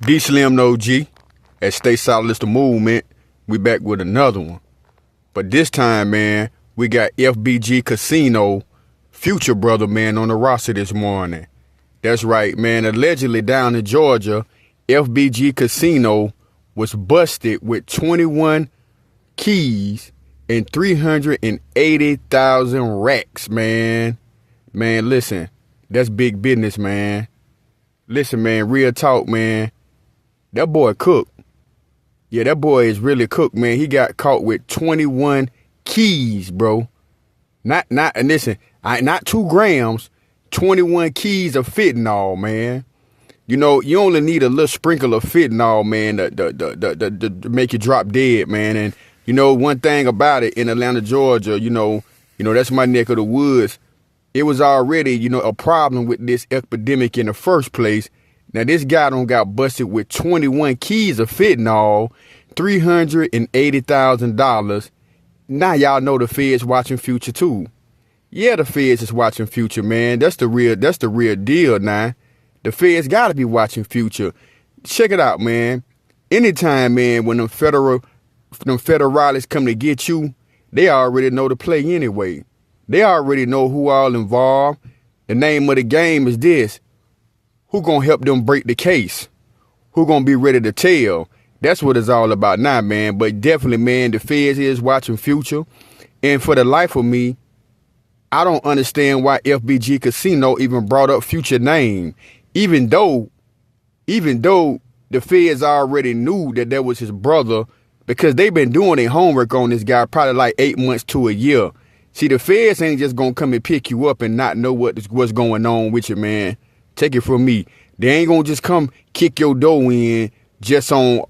DEESLIMDAOG at STAYSOLIDISDAMOVEMENT. We back with another one. But this time, man, we got FBG Casino, Future brother, man, on the roster this morning. That's right, man. Allegedly down in Georgia, FBG Casino was busted with 21 keys and 380,000 racks, man. Man, listen, that's big business, man. Listen, man, real talk, man. That boy cooked. Yeah, that boy is really cooked, man. He got caught with 21 keys, bro. Not 2 grams, 21 keys of fentanyl, man. You know, you only need a little sprinkle of fentanyl, man, to make you drop dead, man. And, you know, one thing about it in Atlanta, Georgia, you know, that's my neck of the woods. It was already, you know, a problem with this epidemic in the first place. Now, this guy done got busted with 21 keys of fentanyl, $380,000. Now y'all know the feds watching Future too. Yeah, the feds is watching Future, man. That's the real deal now. The feds gotta be watching Future. Check it out, man. Anytime, man, when them federalists come to get you, they already know the play anyway. They already know who all involved. The name of the game is this. Who gonna help them break the case? Who gonna be ready to tell? That's what it's all about now, man. But definitely, man, the feds is watching Future. And for the life of me, I don't understand why FBG Casino even brought up Future name. Even though the feds already knew that was his brother, because they've been doing their homework on this guy probably like 8 months to a year. See, the feds ain't just gonna come and pick you up and not know what's going on with you, man. Take it from me. They ain't gonna just come kick your door in just on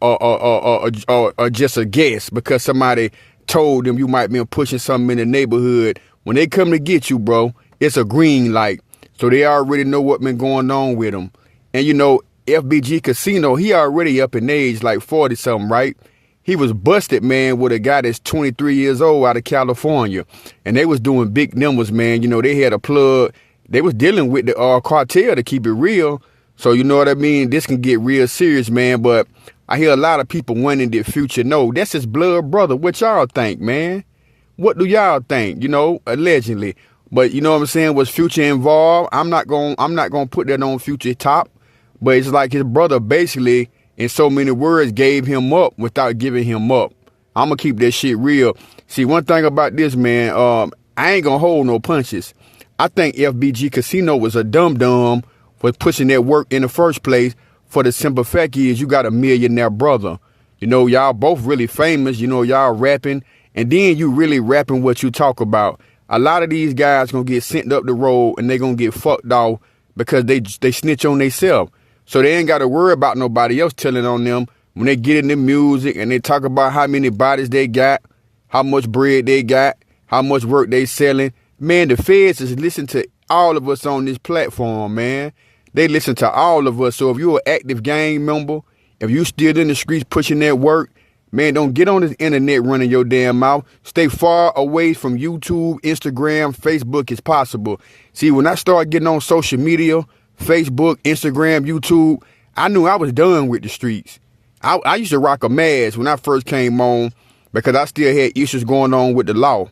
just a guess because somebody told them you might be pushing something in the neighborhood. When they come to get you, bro, it's a green light. So they already know what been going on with them. And you know, FBG Casino, he already up in age, like 40 something, right? He was busted, man, with a guy that's 23 years old out of California. And they was doing big numbers, man. You know, they had a plug. They was dealing with the cartel, to keep it real. So you know what I mean? This can get real serious, man. But I hear a lot of people wanting the Future. No, that's his blood brother. What y'all think, man? What do y'all think? You know, allegedly. But you know what I'm saying? Was Future involved? I'm not gonna put that on Future top. But it's like his brother basically, in so many words, gave him up without giving him up. I'm gonna keep that shit real. See, one thing about this, man, I ain't gonna hold no punches. I think FBG Casino was a dum-dum for pushing that work in the first place. For the simple fact is, you got a millionaire brother. You know, y'all both really famous. You know, y'all rapping. And then you really rapping what you talk about. A lot of these guys gonna get sent up the road and they gonna get fucked off because they snitch on themselves. So they ain't got to worry about nobody else telling on them when they get in the music and they talk about how many bodies they got, how much bread they got, how much work they selling. Man, the feds is listening to all of us on this platform, man. They listen to all of us. So if you're an active gang member, if you still in the streets pushing that work, man, don't get on this internet running your damn mouth. Stay far away from YouTube, Instagram, Facebook as possible. See, when I started getting on social media, Facebook, Instagram, YouTube, I knew I was done with the streets. I used to rock a mask when I first came on because I still had issues going on with the law.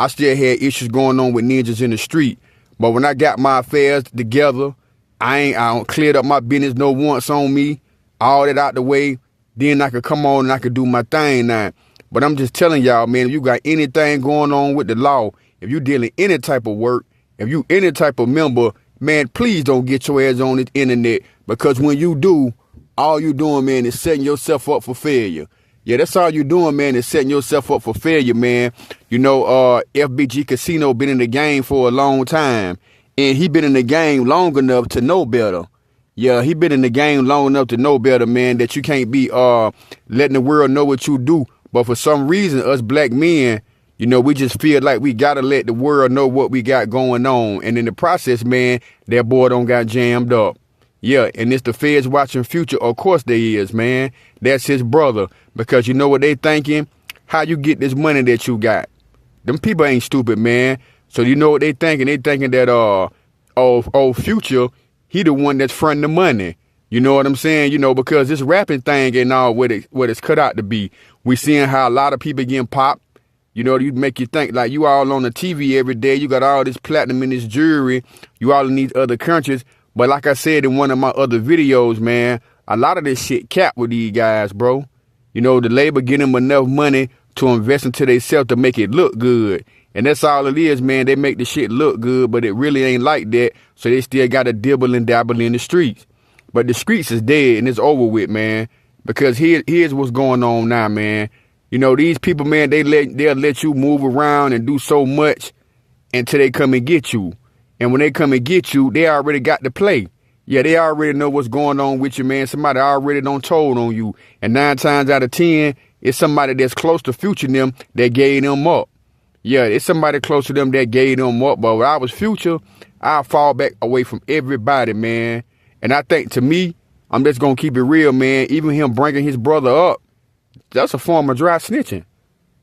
I still had issues going on with ninjas in the street. But when I got my affairs together, I cleared up my business, no wants on me, all that out the way, then I could come on and I could do my thing now. But I'm just telling y'all, man, if you got anything going on with the law, if you dealing any type of work, if you any type of member, man, please don't get your ass on this internet, because when you do, all you doing, man, is setting yourself up for failure. Yeah, that's all you doing, man, is setting yourself up for failure, man. You know, FBG Casino been in the game for a long time, and he been in the game long enough to know better. Yeah, he been in the game long enough to know better, man, that you can't be letting the world know what you do. But for some reason, us black men, you know, we just feel like we got to let the world know what we got going on. And in the process, man, that boy don't got jammed up. Yeah, and it's the feds watching Future. Of course they is, man. That's his brother. Because you know what they thinking? How you get this money that you got? Them people ain't stupid, man. So you know what they thinking? They thinking that, Future, he the one that's fronting the money. You know what I'm saying? You know, because this rapping thing ain't all what it's cut out to be. We seeing how a lot of people getting popped. You know, you make you think like you all on the TV every day. You got all this platinum in this jewelry. You all in these other countries. But like I said in one of my other videos, man, a lot of this shit cap with these guys, bro. You know, the label get them enough money to invest into themselves to make it look good. And that's all it is, man. They make the shit look good, but it really ain't like that. So they still got to dibble and dabble in the streets. But the streets is dead and it's over with, man. Because here's what's going on now, man. You know, these people, man, they'll let you move around and do so much until they come and get you. And when they come and get you, they already got to play. Yeah, they already know what's going on with you, man. Somebody already done told on you. And 9 times out of 10, it's somebody that's close to Future them that gave them up. Yeah, it's somebody close to them that gave them up. But when I was Future, I'll fall back away from everybody, man. And I think, to me, I'm just going to keep it real, man. Even him bringing his brother up, that's a form of dry snitching.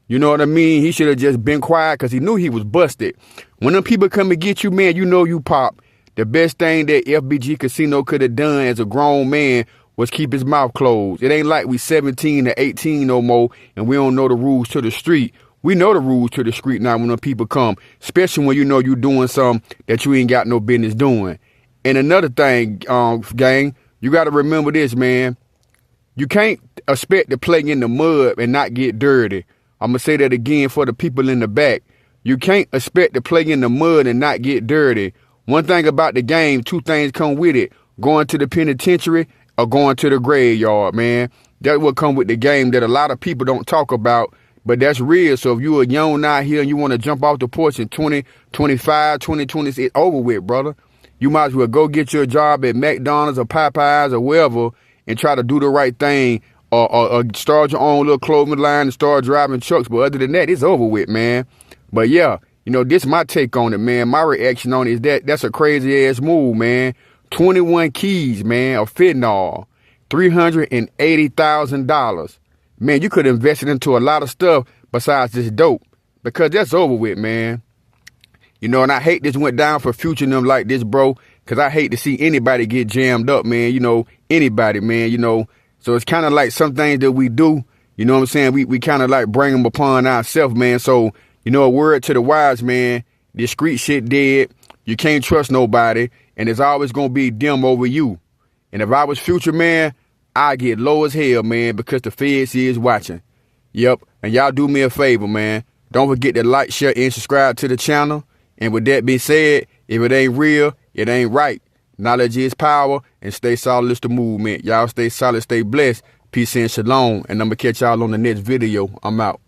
You know what I mean? He should have just been quiet because he knew he was busted. When them people come and get you, man, you know you pop. The best thing that FBG Casino could have done as a grown man was keep his mouth closed. It ain't like we 17 or 18 no more and we don't know the rules to the street. We know the rules to the street now when them people come, especially when you know you doing something that you ain't got no business doing. And another thing, gang, you got to remember this, man. You can't expect to play in the mud and not get dirty. I'm going to say that again for the people in the back. You can't expect to play in the mud and not get dirty. One thing about the game, 2 things come with it. Going to the penitentiary or going to the graveyard, man. That's what come with the game that a lot of people don't talk about, but that's real. So if you a young out here and you want to jump off the porch in 2025, 2020, it's over with, brother. You might as well go get your job at McDonald's or Popeyes or wherever and try to do the right thing or start your own little clothing line and start driving trucks. But other than that, it's over with, man. But yeah, you know, this is my take on it, man. My reaction on it is that's a crazy ass move, man. 21 keys, man, of fentanyl, $380,000. Man, you could invest it into a lot of stuff besides this dope because that's over with, man. You know, and I hate this went down for Future and them like this, bro, because I hate to see anybody get jammed up, man. You know, anybody, man, you know. So it's kind of like some things that we do, you know what I'm saying? We kind of like bring them upon ourselves, man. So, you know, a word to the wise, man, this street shit dead. You can't trust nobody. And it's always going to be them over you. And if I was Future, man, I get low as hell, man, because the feds is watching. Yep. And y'all do me a favor, man. Don't forget to like, share, and subscribe to the channel. And with that being said, if it ain't real, it ain't right. Knowledge is power, and stay solid is the movement. Y'all stay solid, stay blessed. Peace and shalom. And I'm going to catch y'all on the next video. I'm out.